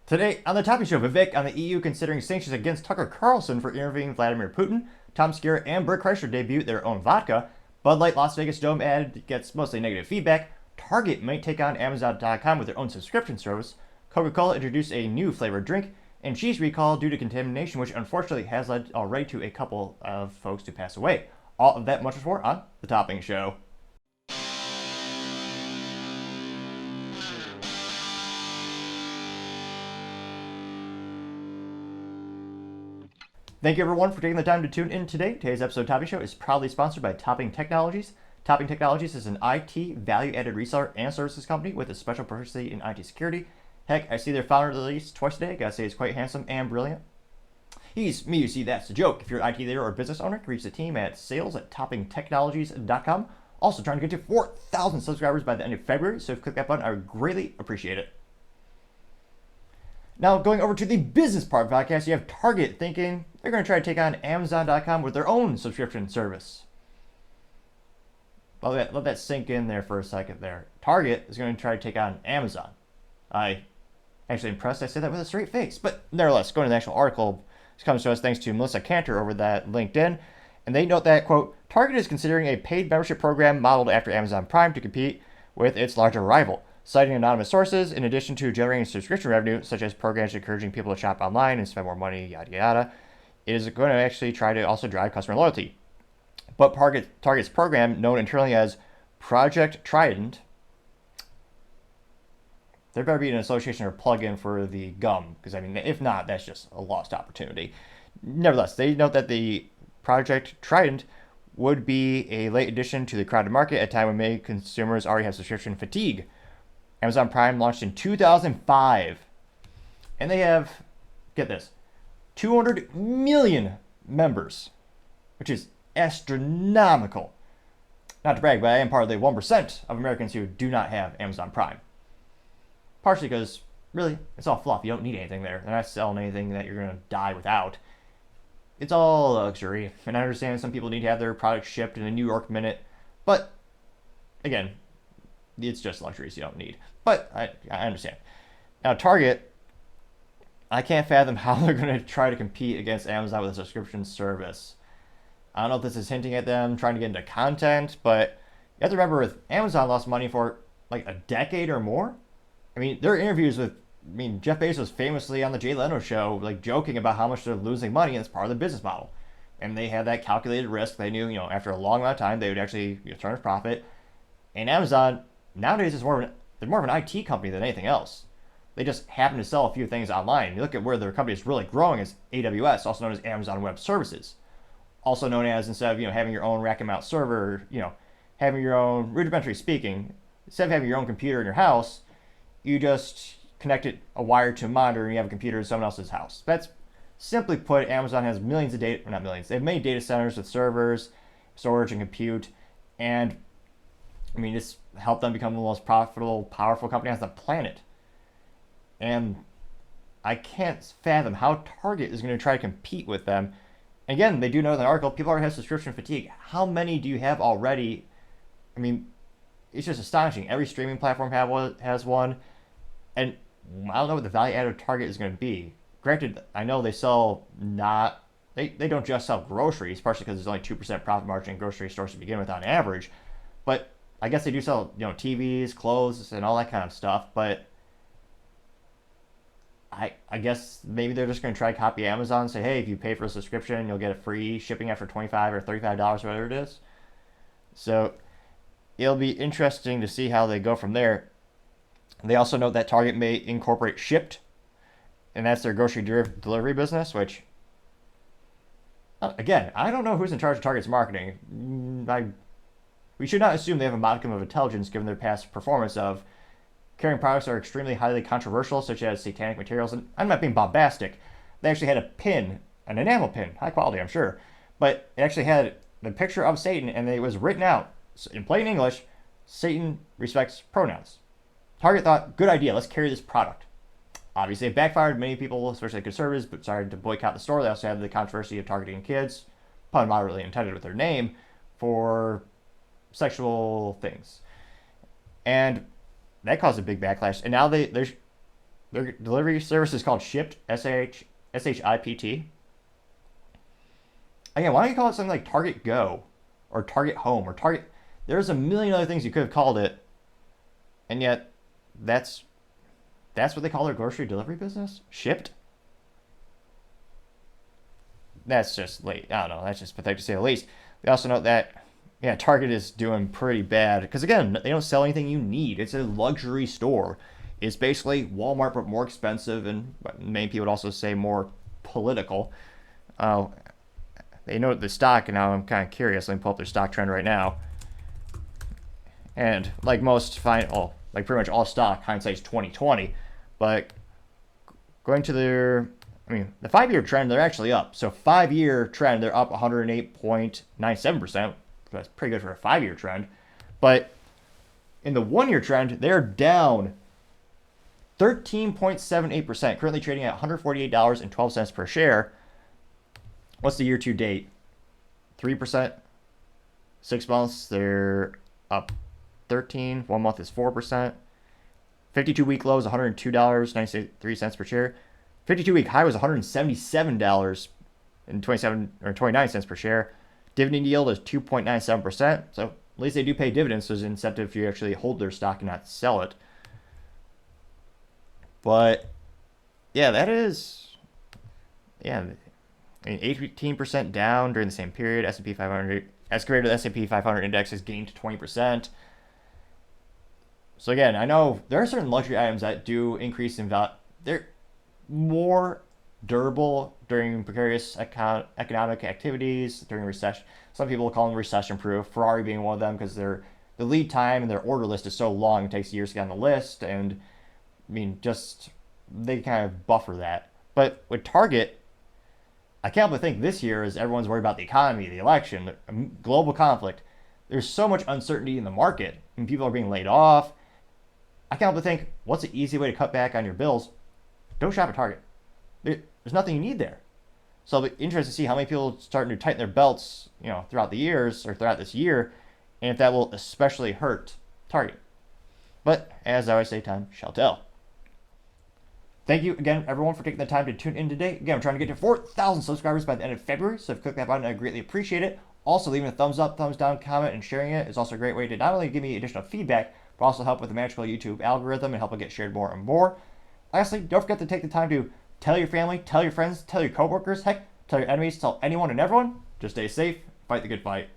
Today on the Topping Show, Vivek on the EU considering sanctions against Tucker Carlson for interviewing Vladimir Putin. Tom Segura and Bert Kreischer debut their own vodka. Bud Light Las Vegas Dome ad gets mostly negative feedback. Target might take on Amazon.com with their own subscription service. Coca-Cola introduced a new flavored drink. And cheese recall due to contamination, which unfortunately has led already to a couple of folks to pass away. All of that much more on the Topping Show. Thank you everyone for taking the time to tune in today. Today's episode of Topping Show is proudly sponsored by Topping Technologies. Topping Technologies is an IT value-added reseller and services company with a special proficiency in IT security. Heck, I see their founder release twice a day. Gotta say he's quite handsome and brilliant. He's me, you see, that's the joke. If you're an IT leader or business owner, reach the team at sales@toppingtechnologies.com. Also trying to get to 4,000 subscribers by the end of February, so if you click that button, I would greatly appreciate it. Now, going over to the business part of the podcast, you have Target thinking they're going to try to take on Amazon.com with their own subscription service. Let that sink in there for a second there. Target is going to try to take on Amazon. I actually impressed I said that with a straight face. But nevertheless, going to the actual article, this comes to us thanks to Melissa Cantor over that LinkedIn. And they note that, quote, Target is considering a paid membership program modeled after Amazon Prime to compete with its larger rival. Citing anonymous sources, in addition to generating subscription revenue, such as programs encouraging people to shop online and spend more money, yada yada, it is going to actually try to also drive customer loyalty. But Target's program, known internally as Project Trident, there better be an association or plug-in for the gum, because I mean, if not, that's just a lost opportunity. Nevertheless, they note that the Project Trident would be a late addition to the crowded market at a time when many consumers already have subscription fatigue. Amazon Prime launched in 2005, and they have, get this, 200 million members, which is astronomical. Not to brag, but I am part of the 1% of Americans who do not have Amazon Prime. Partially because, really, it's all fluff. You don't need anything there. They're not selling anything that you're going to die without. It's all luxury, and I understand some people need to have their products shipped in a New York minute, but, again, it's just luxuries you don't need. But I understand. Now, Target, I can't fathom how they're going to try to compete against Amazon with a subscription service. I don't know if this is hinting at them trying to get into content, but you have to remember with Amazon lost money for like a decade or more. I mean, there are interviews with, Jeff Bezos famously on the Jay Leno show, like joking about how much they're losing money, and it's part of the business model. And they had that calculated risk. They knew, after a long amount of time, they would actually turn a profit. And Amazon, nowadays, is they're more of an IT company than anything else. They just happen to sell a few things online. You look at where their company is really growing is AWS, also known as Amazon Web Services. Also known as, instead of having your own rack and mount server, having your own, rudimentary speaking, instead of having your own computer in your house, you just connect a wire to a monitor and you have a computer in someone else's house. That's simply put, Amazon has millions of data, not millions, they have many data centers with servers, storage, and compute, and it's helped them become the most profitable, powerful company on the planet. And I can't fathom how Target is going to try to compete with them. And again, they do know in the article, people already have subscription fatigue. How many do you have already? It's just astonishing. Every streaming platform has one. And I don't know what the value added of Target is going to be. Granted, I know they don't just sell groceries, partially because there's only 2% profit margin in grocery stores to begin with on average. But I guess they do sell, TVs, clothes, and all that kind of stuff. But I guess maybe they're just going to try to copy Amazon and say, hey, if you pay for a subscription, you'll get a free shipping after $25 or $35, whatever it is. So it'll be interesting to see how they go from there. They also note that Target may incorporate Shipt, and that's their grocery delivery business, which, again, I don't know who's in charge of Target's marketing. We should not assume they have a modicum of intelligence given their past performance of carrying products that are extremely highly controversial, such as satanic materials. And I'm not being bombastic. They actually had a pin, an enamel pin, high quality, I'm sure, but it actually had the picture of Satan, and it was written out in plain English, Satan respects pronouns. Target thought, good idea, let's carry this product. Obviously, it backfired. Many people, especially conservatives, started to boycott the store. They also had the controversy of targeting kids, pun moderately intended with their name, for sexual things. And that caused a big backlash. And now they're Their delivery service is called Shipt, SHIPT. Again, why don't you call it something like Target Go or Target Home or Target? There's a million other things you could have called it, and yet that's what they call their grocery delivery business? Shipt? That's just late. I don't know. That's just pathetic to say the least. They also note that, yeah, Target is doing pretty bad because, again, they don't sell anything you need. It's a luxury store. It's basically Walmart, but more expensive, and many people would also say more political. They note the stock, and now I'm kind of curious. Let me pull up their stock trend right now. And like like pretty much all stock, hindsight's 2020. But going to the 5-year trend, they're actually up. So 5-year trend, they're up 108.97%. That's pretty good for a 5-year trend. But in the 1-year trend, they're down 13.78%, currently trading at $148.12 per share. What's the year to date? 3%. 6 months, they're up 13. 1 month is 4%. 52-week low is $102.93 per share. 52-week high was $177.29 per share. Dividend yield is 2.97%. So at least they do pay dividends, so there's an incentive if you actually hold their stock and not sell it. But yeah, that is, yeah, 18% down during the same period. S&P 500, as compared to the S&P 500 index, has gained 20%. So again, I know there are certain luxury items that do increase in value. They're more durable during precarious economic activities, during recession. Some people call them recession-proof. Ferrari being one of them because the lead time and their order list is so long, it takes years to get on the list, and they kind of buffer that. But with Target, I can't but think this year, as everyone's worried about the economy, the election, global conflict, there's so much uncertainty in the market, and people are being laid off. I can't but think, what's the easy way to cut back on your bills? Don't shop at Target. There's nothing you need there. So I'll be interested to see how many people are starting to tighten their belts, throughout the years or throughout this year, and if that will especially hurt Target. But as I always say, time shall tell. Thank you again, everyone, for taking the time to tune in today. Again, I'm trying to get to 4,000 subscribers by the end of February, so if you click that button, I greatly appreciate it. Also, leaving a thumbs up, thumbs down, comment, and sharing it is also a great way to not only give me additional feedback, but also help with the magical YouTube algorithm and help it get shared more and more. Lastly, don't forget to take the time to tell your family, tell your friends, tell your coworkers, heck, tell your enemies, tell anyone and everyone. Just stay safe, fight the good fight.